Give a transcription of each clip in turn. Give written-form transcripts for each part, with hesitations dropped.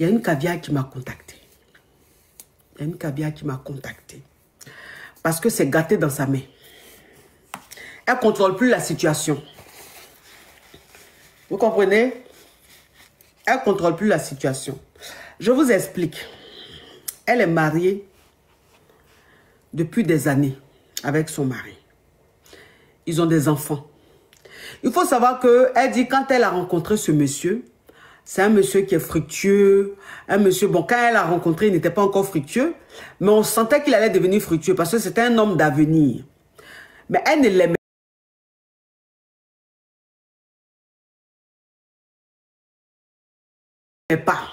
Il y a une caviar qui m'a contacté. Il y a une caviar qui m'a contacté. Parce que c'est gâté dans sa main. Elle ne contrôle plus la situation. Vous comprenez? Elle ne contrôle plus la situation. Je vous explique. Elle est mariée depuis des années avec son mari. Ils ont des enfants. Il faut savoir qu'elle dit quand elle a rencontré ce monsieur, c'est un monsieur qui est fructueux, un monsieur, bon, quand elle l'a rencontré, il n'était pas encore fructueux, mais on sentait qu'il allait devenir fructueux parce que c'était un homme d'avenir. Mais elle ne l'aimait pas.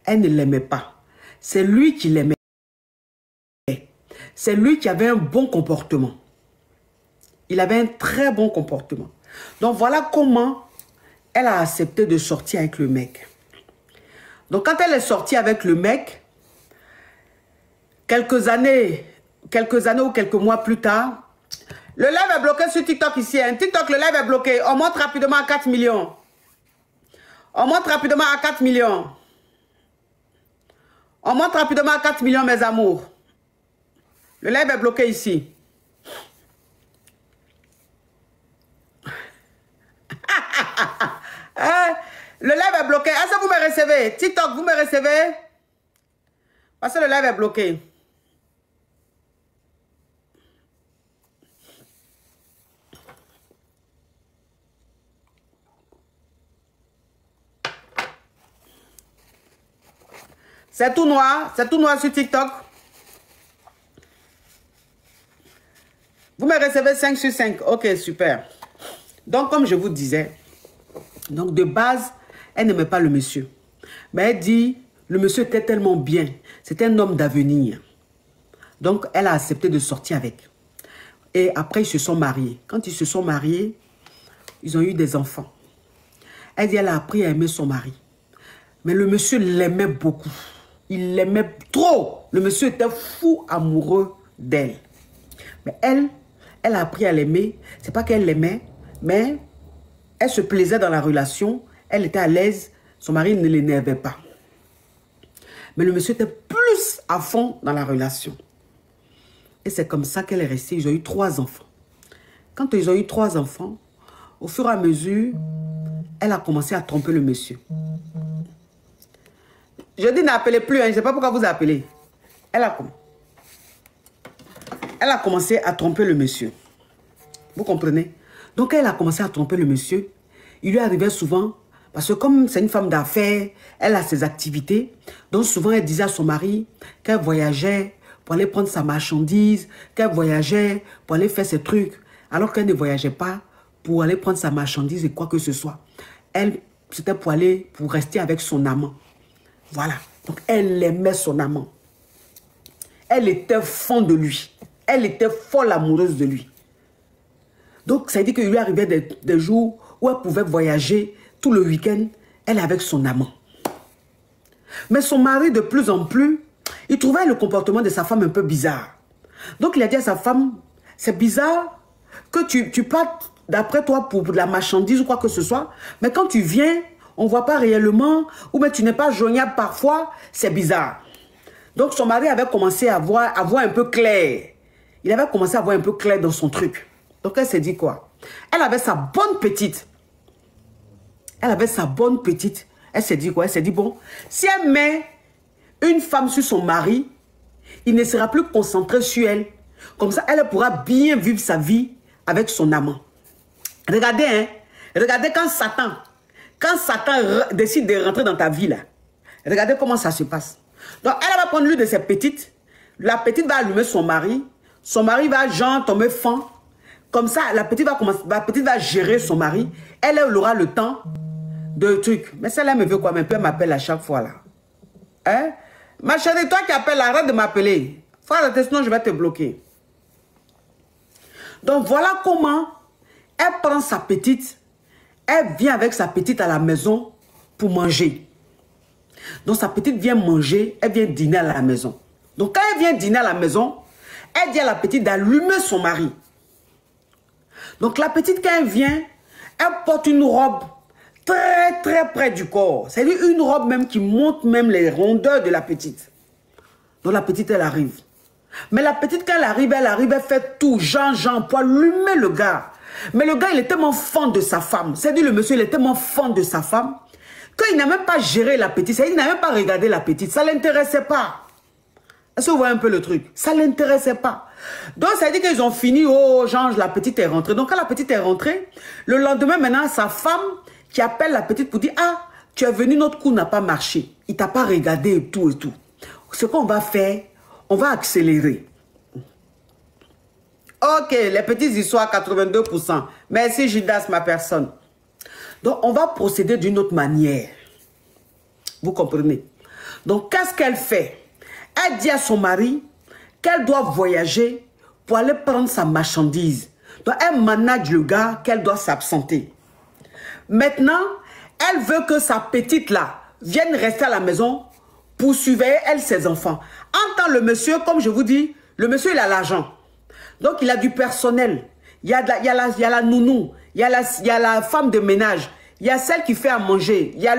Elle ne l'aimait pas. C'est lui qui l'aimait. C'est lui qui avait un bon comportement. Il avait un très bon comportement. Donc voilà comment elle a accepté de sortir avec le mec. Donc quand elle est sortie avec le mec, quelques années ou quelques mois plus tard, le live est bloqué sur TikTok ici. Hein. TikTok, le live est bloqué. On monte rapidement à 4 millions. On monte rapidement à 4 millions. On monte rapidement à 4 millions, mes amours. Le live est bloqué ici. Le live est bloqué. Est-ce que vous me recevez? TikTok, vous me recevez? Parce que le live est bloqué. C'est tout noir sur TikTok. Vous me recevez 5 sur 5. Ok, super. Donc, comme je vous disais, donc de base, elle n'aimait pas le monsieur. Mais elle dit, le monsieur était tellement bien. C'était un homme d'avenir. Donc, elle a accepté de sortir avec. Et après, ils se sont mariés. Quand ils se sont mariés, ils ont eu des enfants. Elle dit, elle a appris à aimer son mari. Mais le monsieur l'aimait beaucoup. Il l'aimait trop. Le monsieur était fou amoureux d'elle. Mais elle a appris à l'aimer. C'est pas qu'elle l'aimait, mais elle se plaisait dans la relation. Elle était à l'aise. Son mari ne l'énervait pas. Mais le monsieur était plus à fond dans la relation. Et c'est comme ça qu'elle est restée. Ils ont eu 3 enfants. Quand ils ont eu 3 enfants, au fur et à mesure, elle a commencé à tromper le monsieur. Je dis n'appelez plus, hein, je ne sais pas pourquoi vous appelez. Elle a commencé à tromper le monsieur. Vous comprenez? Donc elle a commencé à tromper le monsieur. Il lui arrivait souvent, parce que comme c'est une femme d'affaires, elle a ses activités. Donc souvent elle disait à son mari qu'elle voyageait pour aller prendre sa marchandise, qu'elle voyageait pour aller faire ses trucs, alors qu'elle ne voyageait pas pour aller prendre sa marchandise et quoi que ce soit. Elle, c'était pour rester avec son amant. Voilà. Donc, elle aimait son amant. Elle était fond de lui. Elle était folle amoureuse de lui. Donc, ça veut dire qu'il lui arrivait des jours où elle pouvait voyager tout le week-end. Elle est avec son amant. Mais son mari, de plus en plus, il trouvait le comportement de sa femme un peu bizarre. Donc, il a dit à sa femme, c'est bizarre que tu partes d'après toi pour de la marchandise ou quoi que ce soit. Mais quand tu viens, on ne voit pas réellement, ou bien tu n'es pas joignable parfois, c'est bizarre. Donc son mari avait commencé à voir un peu clair. Il avait commencé à voir un peu clair dans son truc. Donc elle s'est dit quoi? Elle avait sa bonne petite. Elle avait sa bonne petite. Elle s'est dit quoi? Elle s'est dit bon, si elle met une femme sur son mari, il ne sera plus concentré sur elle. Comme ça, elle pourra bien vivre sa vie avec son amant. Regardez, hein. Regardez quand Satan décide de rentrer dans ta vie, là. Regardez comment ça se passe. Donc, elle va prendre l'une de ses petites. La petite va allumer son mari. Son mari va, genre, tomber fan. Comme ça, la petite va gérer son mari. Elle aura le temps de trucs. Mais celle-là me veut quoi? Mais elle m'appelle à chaque fois, là. Hein? Ma chérie, toi qui appelles, arrête de m'appeler. Faut arrêter, sinon je vais te bloquer. Donc, voilà comment elle prend sa petite. Elle vient avec sa petite à la maison pour manger. Donc sa petite vient manger, elle vient dîner à la maison. Donc quand elle vient dîner à la maison, elle dit à la petite d'allumer son mari. Donc la petite quand elle vient, elle porte une robe très très près du corps. C'est-à-dire une robe même qui monte même les rondeurs de la petite. Donc la petite, elle arrive. Mais la petite, quand elle arrive, elle fait tout. Jean, pour allumer le gars. Mais le gars, il est tellement fan de sa femme. C'est-à-dire le monsieur, il est tellement fan de sa femme qu'il n'a même pas géré la petite. C'est-à-dire qu'il n'a même pas regardé la petite. Ça ne l'intéressait pas. Est-ce que vous voyez un peu le truc? Ça ne l'intéressait pas. Donc, ça veut dire qu'ils ont fini. Oh, Jean, la petite est rentrée. Donc, quand la petite est rentrée, le lendemain, maintenant, sa femme qui appelle la petite pour dire, ah, tu es venu, notre coup n'a pas marché. Il t'a pas regardé et tout et tout. Ce qu'on va faire, on va accélérer. Ok, les petites histoires, 82%. Merci, Judas, ma personne. Donc, on va procéder d'une autre manière. Vous comprenez? Donc, qu'est-ce qu'elle fait? Elle dit à son mari qu'elle doit voyager pour aller prendre sa marchandise. Donc, elle manage le gars qu'elle doit s'absenter. Maintenant, elle veut que sa petite là vienne rester à la maison pour surveiller elle ses enfants. En tant le monsieur, comme je vous dis, le monsieur il a l'argent. Donc il a du personnel. Il y a la nounou, il y a la femme de ménage, il y a celle qui fait à manger, il y a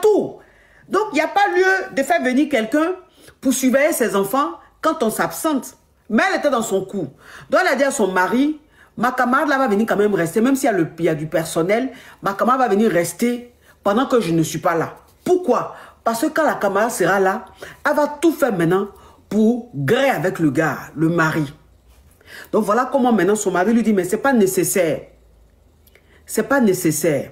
tout. Donc il n'y a pas lieu de faire venir quelqu'un pour surveiller ses enfants quand on s'absente. Mais elle était dans son coup. Donc elle a dit à son mari, ma camarade là va venir quand même rester, même s'il y a du personnel, ma camarade va venir rester pendant que je ne suis pas là. Pourquoi? Parce que quand la camarade sera là, elle va tout faire maintenant pour gréer avec le gars, le mari. Donc voilà comment maintenant son mari lui dit, mais c'est pas nécessaire. C'est pas nécessaire.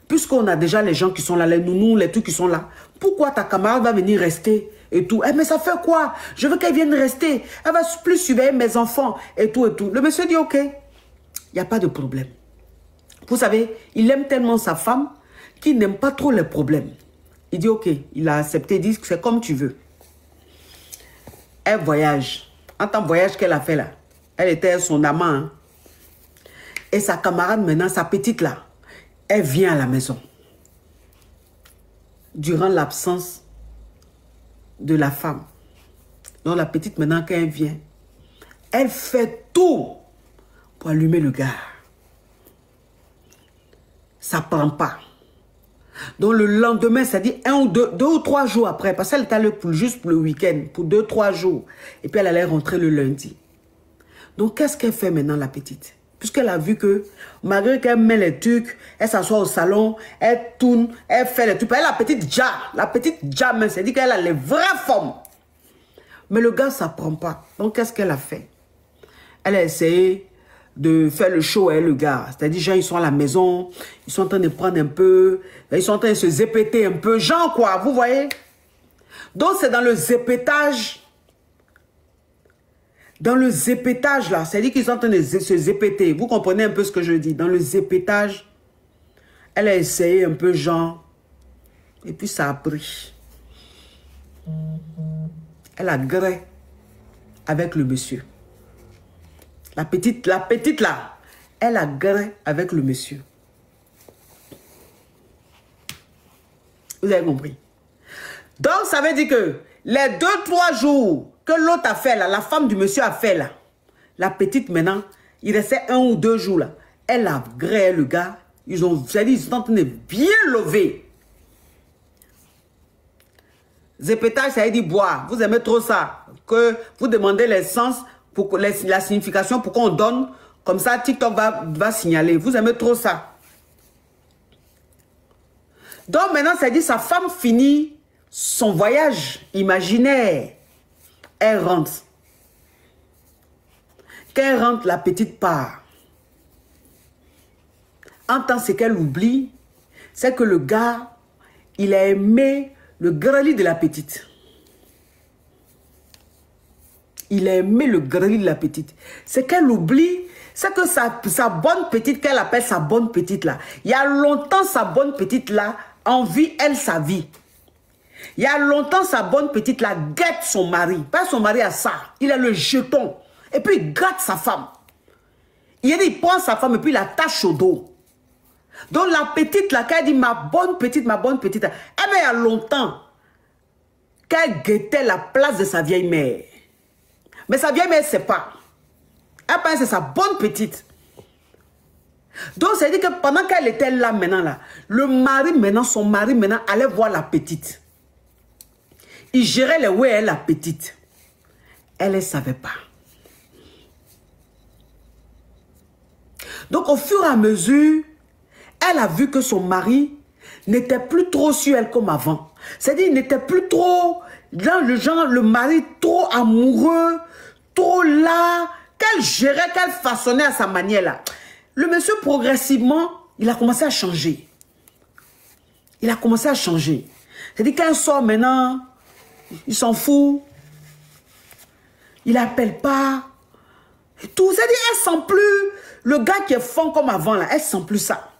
Puisqu'on a déjà les gens qui sont là, les nounous, les trucs qui sont là, pourquoi ta camarade va venir rester et tout? Eh mais ça fait quoi? Je veux qu'elle vienne rester. Elle va plus surveiller mes enfants et tout et tout. Le monsieur dit, ok, il n'y a pas de problème. Vous savez, il aime tellement sa femme qu'il n'aime pas trop les problèmes. Il dit, ok, il a accepté, il dit, c'est comme tu veux. Elle voyage. En tant que voyage qu'elle a fait là, elle était son amant. Hein. Et sa camarade maintenant, sa petite là, elle vient à la maison. Durant l'absence de la femme. Donc la petite maintenant, quand elle vient, elle fait tout pour allumer le gars. Ça ne prend pas. Donc le lendemain, c'est-à-dire 2 ou 3 jours après, parce qu'elle est allée juste pour le week-end, pour 2-3 jours. Et puis elle allait rentrer le lundi. Donc qu'est-ce qu'elle fait maintenant la petite? Puisqu'elle a vu que malgré qu'elle met les trucs, elle s'assoit au salon, elle tourne, elle fait les trucs. Elle a la petite même, c'est-à-dire qu'elle a les vraies formes. Mais le gars, ça ne prend pas. Donc qu'est-ce qu'elle a fait? Elle a essayé de faire le show avec le gars. C'est-à-dire, gens, ils sont à la maison, ils sont en train de prendre un peu, ils sont en train de se zépéter un peu. Genre quoi, vous voyez? Donc, c'est dans le zépétage. Dans le zépétage, là, c'est-à-dire qu'ils sont en train de se zépéter. Vous comprenez un peu ce que je dis? Dans le zépétage, elle a essayé un peu genre, et puis ça a pris. Elle a gré avec le monsieur. La petite là, elle a gré avec le monsieur. Vous avez compris? Donc, ça veut dire que les 2-3 jours que l'autre a fait là, la femme du monsieur a fait là, la petite maintenant, il restait 1 ou 2 jours là, elle a gré le gars, ils sont en train de bien lever. Zépétage, ça veut dire boire. Vous aimez trop ça. Que vous demandez l'essence, la signification pour qu'on donne. Comme ça, TikTok va signaler. Vous aimez trop ça. Donc maintenant, ça dit sa femme finit son voyage imaginaire. Elle rentre. Quand elle rentre, la petite part. En tant ce qu'elle oublie, c'est que le gars, il a aimé le greli de la petite. Il a aimé le greli de la petite. Ce qu'elle oublie, c'est que sa bonne petite, qu'elle appelle sa bonne petite là, il y a longtemps sa bonne petite là, envie elle sa vie. Il y a longtemps sa bonne petite là, guette son mari. Pas son mari à ça, il a le jeton. Et puis il gratte sa femme. Il prend sa femme et puis il l'attache au dos. Donc la petite là, quand elle dit ma bonne petite, elle il y a longtemps qu'elle guettait la place de sa vieille mère. Mais sa vieille mère, c'est pas. Elle pense que c'est sa bonne petite. Donc, ça veut dire que pendant qu'elle était là maintenant, là, le mari maintenant, son mari maintenant allait voir la petite. Il gérait les où est la petite. Elle ne savait pas. Donc, au fur et à mesure, elle a vu que son mari n'était plus trop sur elle comme avant. C'est-à-dire, il n'était plus trop dans le genre, le mari trop amoureux, trop là, qu'elle gérait, qu'elle façonnait à sa manière là. Le monsieur, progressivement, il a commencé à changer. Il a commencé à changer. C'est-à-dire, quand elle sort maintenant, il s'en fout. Il n'appelle pas. Et tout. C'est-à-dire, elle ne sent plus le gars qui est fond comme avant là. Elle ne sent plus ça.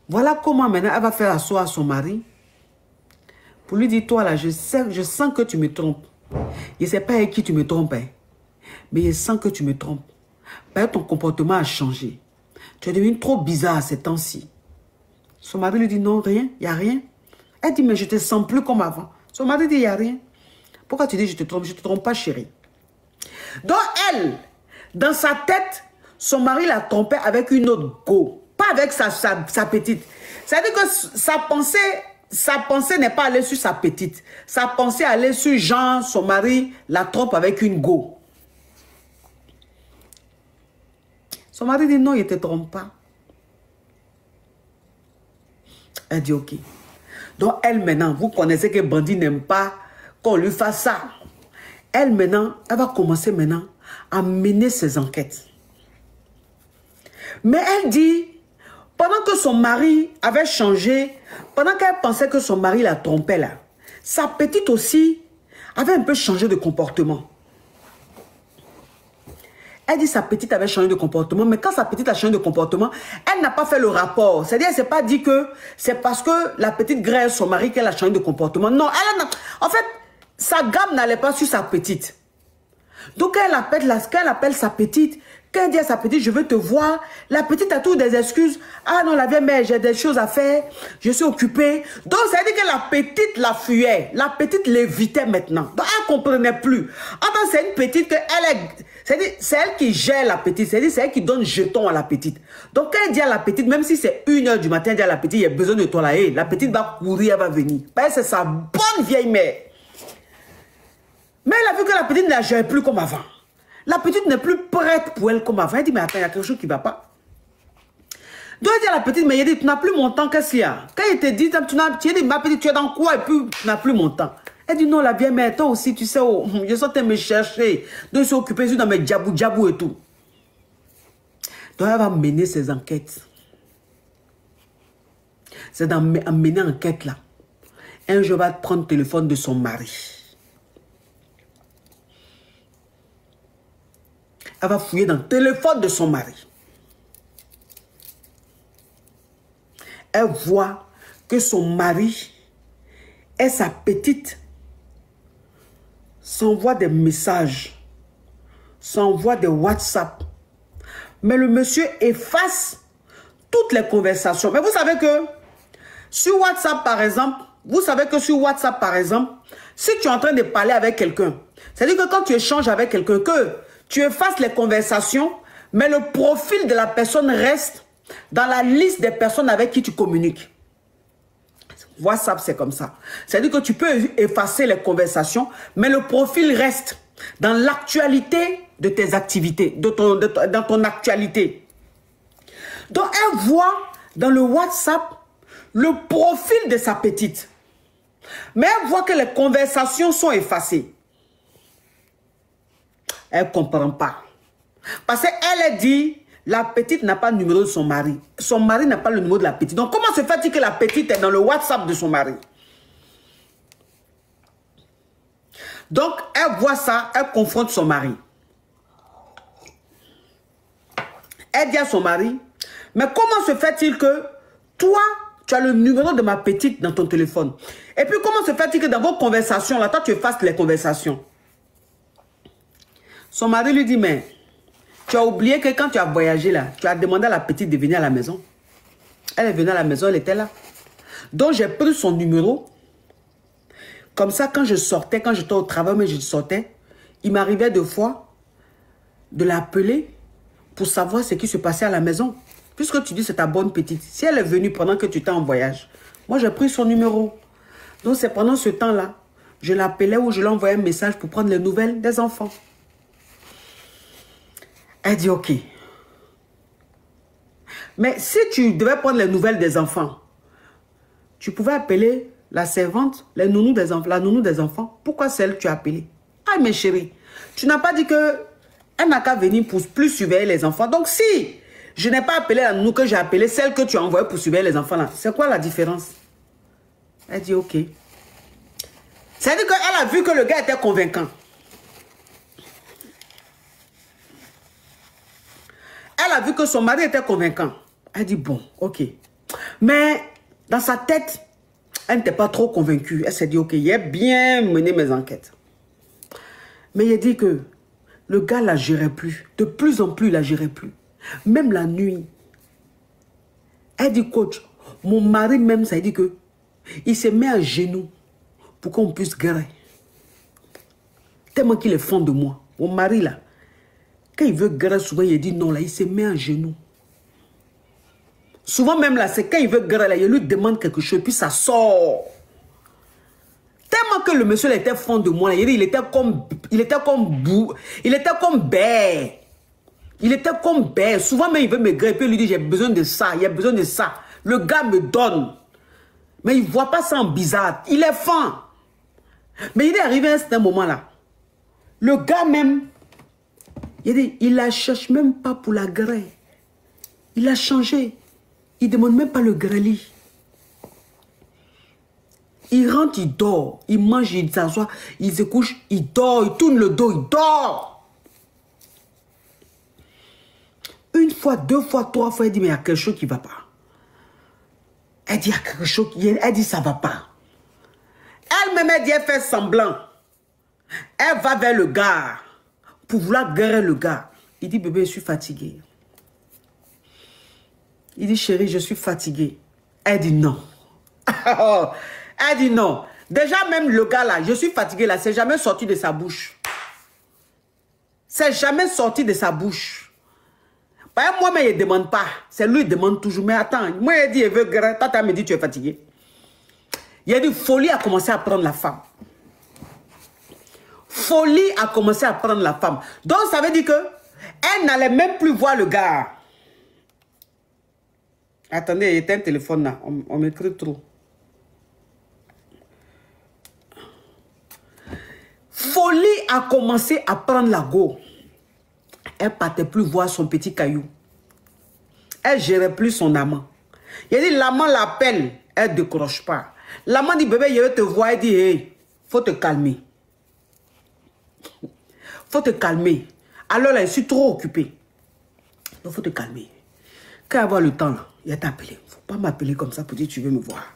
Voilà comment maintenant elle va faire asseoir à son mari pour lui dire, toi là, je sens que tu me trompes. Je ne sais pas avec qui tu me trompes, hein, mais je sens que tu me trompes. Parce que ton comportement a changé. Tu es devenu trop bizarre ces temps-ci. Son mari lui dit, non, rien, il n'y a rien. Elle dit, mais je ne te sens plus comme avant. Son mari dit, il n'y a rien. Pourquoi tu dis, je te trompe? Je ne te trompe pas, chérie. Donc elle, dans sa tête, son mari la trompait avec une autre go. Pas avec sa petite. C'est-à-dire que sa pensée n'est pas allée sur sa petite. Sa pensée allait sur Jean, son mari, la trompe avec une go. Son mari dit non, il ne te trompe pas. Elle dit ok. Donc elle maintenant, vous connaissez que Bandit n'aime pas qu'on lui fasse ça. Elle maintenant, elle va commencer maintenant à mener ses enquêtes. Mais elle dit, pendant que son mari avait changé, pendant qu'elle pensait que son mari la trompait là, sa petite aussi avait un peu changé de comportement. Elle dit sa petite avait changé de comportement, mais quand sa petite a changé de comportement, elle n'a pas fait le rapport. C'est-à-dire, elle ne s'est pas dit que c'est parce que la petite graisse son mari qu'elle a changé de comportement. Non, en fait, sa gamme n'allait pas sur sa petite. Donc, quand elle appelle sa petite, quand elle dit à sa petite, je veux te voir, la petite a toujours des excuses. Ah non, la vieille mère, j'ai des choses à faire, je suis occupée. Donc, ça veut dire que la petite la fuyait. La petite l'évitait maintenant. Donc, elle ne comprenait plus. Enfin, c'est une petite que c'est elle qui gère la petite. C'est elle qui donne jeton à la petite. Donc, quand elle dit à la petite, même si c'est 1h du matin, elle dit à la petite, il y a besoin de toi là. Et la petite va courir, elle va venir. Parce que c'est sa bonne vieille mère. Mais elle a vu que la petite ne la gère plus comme avant. La petite n'est plus prête pour elle comme avant. Elle dit, mais attends, il y a quelque chose qui ne va pas. Donc elle dit à la petite, mais il dit, tu n'as plus mon temps, qu'est-ce qu'il y a? Quand il te dit, tu dit, ma petite, tu es dans quoi? Et puis, tu n'as plus mon temps. Elle dit, non, la vieille mère, toi aussi, tu sais, oh, je sortais me chercher. Donc je suis occupée, je suis dans mes djabou et tout. Donc elle va mener ses enquêtes. C'est en mener enquête là. Un jour, elle va prendre le téléphone de son mari. Elle va fouiller dans le téléphone de son mari. Elle voit que son mari et sa petite s'envoient des messages, s'envoient des WhatsApp. Mais le monsieur efface toutes les conversations. Mais vous savez que sur WhatsApp, par exemple, si tu es en train de parler avec quelqu'un, c'est-à-dire que quand tu échanges avec quelqu'un, que tu effaces les conversations, mais le profil de la personne reste dans la liste des personnes avec qui tu communiques. WhatsApp, c'est comme ça. C'est-à-dire que tu peux effacer les conversations, mais le profil reste dans l'actualité de tes activités, dans ton actualité. Donc, elle voit dans le WhatsApp le profil de sa petite. Mais elle voit que les conversations sont effacées. Elle ne comprend pas. Parce qu'elle dit, la petite n'a pas le numéro de son mari. Son mari n'a pas le numéro de la petite. Donc, comment se fait-il que la petite est dans le WhatsApp de son mari? Donc, elle voit ça, elle confronte son mari. Elle dit à son mari, mais comment se fait-il que toi, tu as le numéro de ma petite dans ton téléphone? Et puis, comment se fait-il que dans vos conversations, là, toi, tu effaces les conversations? Son mari lui dit, mais tu as oublié que quand tu as voyagé là, tu as demandé à la petite de venir à la maison. Elle est venue à la maison, elle était là. Donc j'ai pris son numéro. Comme ça, quand je sortais, quand j'étais au travail, mais je sortais, il m'arrivait 2 fois. de l'appeler pour savoir ce qui se passait à la maison. Puisque tu dis c'est ta bonne petite. Si elle est venue pendant que tu étais en voyage, moi j'ai pris son numéro. Donc c'est pendant ce temps-là, je l'appelais ou je lui envoyais un message pour prendre les nouvelles des enfants. Elle dit ok. Mais si tu devais prendre les nouvelles des enfants, tu pouvais appeler la servante, la nounou des enfants. Pourquoi celle que tu as appelée? Ah, mes chéris, tu n'as pas dit que elle n'a qu'à venir pour plus surveiller les enfants. Donc, si je n'ai pas appelé la nounou que j'ai appelée, celle que tu as envoyée pour surveiller les enfants, là, c'est quoi la différence? Elle dit ok. C'est-à-dire qu'elle a vu que le gars était convaincant. Elle a vu que son mari était convaincant. Elle dit bon, ok. Mais dans sa tête, elle n'était pas trop convaincue. Elle s'est dit ok, j'ai bien mené mes enquêtes. Mais il a dit que le gars la gérait plus. De plus en plus, il la gérait plus. Même la nuit. Elle dit coach, mon mari même, ça dit que il se met à genoux pour qu'on puisse guérir. Tellement qu'il est fond de moi. Mon mari là, quand il veut guérir souvent, il dit non là, il se met à genoux. Souvent même là, c'est quand il veut guérir là, il lui demande quelque chose, puis ça sort. Tellement que le monsieur là, était fond de moi, là, il était comme bête. Il était comme bête. Souvent même il veut me guérir, puis il lui dit j'ai besoin de ça, il y a besoin de ça. Le gars me donne. Mais il ne voit pas ça en bizarre. Il est fin. Mais il est arrivé à un certain moment là. Le gars même, il la cherche même pas pour la grêle. Il a changé. Il ne demande même pas le grêlis. Il rentre, il dort. Il mange, il s'assoit, il se couche, il dort, il tourne le dos, il dort. Une fois, deux fois, trois fois, il dit mais il y a quelque chose qui ne va pas. Elle dit il y a quelque chose, elle dit ça ne va pas. Elle-même, elle dit elle fait semblant. Elle va vers le gars pour vouloir guérir le gars. Il dit bébé, je suis fatigué. Il dit chérie, je suis fatigué. Elle dit non. Elle dit non. Déjà même le gars là, je suis fatigué là, c'est jamais sorti de sa bouche. C'est jamais sorti de sa bouche. Moi-même, il ne demande pas. C'est lui qui demande toujours. Mais attends, moi, il dit, il veut guérir. Tata me dit, tu es fatigué. Il a dit, folie a commencé à prendre la femme. Folie a commencé à prendre la femme. Donc, ça veut dire que elle n'allait même plus voir le gars. Attendez, il y a un téléphone là. On m'écrit trop. Folie a commencé à prendre la go. Elle ne partait plus voir son petit caillou. Elle ne gérait plus son amant. Il a dit, l'amant l'appelle. Elle ne décroche pas. L'amant dit, bébé, je vais te voir. Elle dit, hey, faut te calmer. Faut te calmer. Alors là, je suis trop occupée. Donc, faut te calmer. Quand avoir le temps, là, il a t'appelé. Il ne faut pas m'appeler comme ça pour dire, tu veux me voir.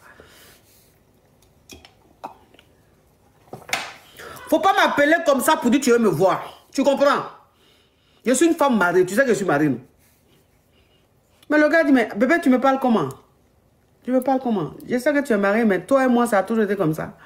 Faut pas m'appeler comme ça pour dire, tu veux me voir. Tu comprends? Je suis une femme mariée. Tu sais que je suis mariée. Mais le gars dit, mais bébé, tu me parles comment? Tu me parles comment? Je sais que tu es mariée, mais toi et moi, ça a toujours été comme ça.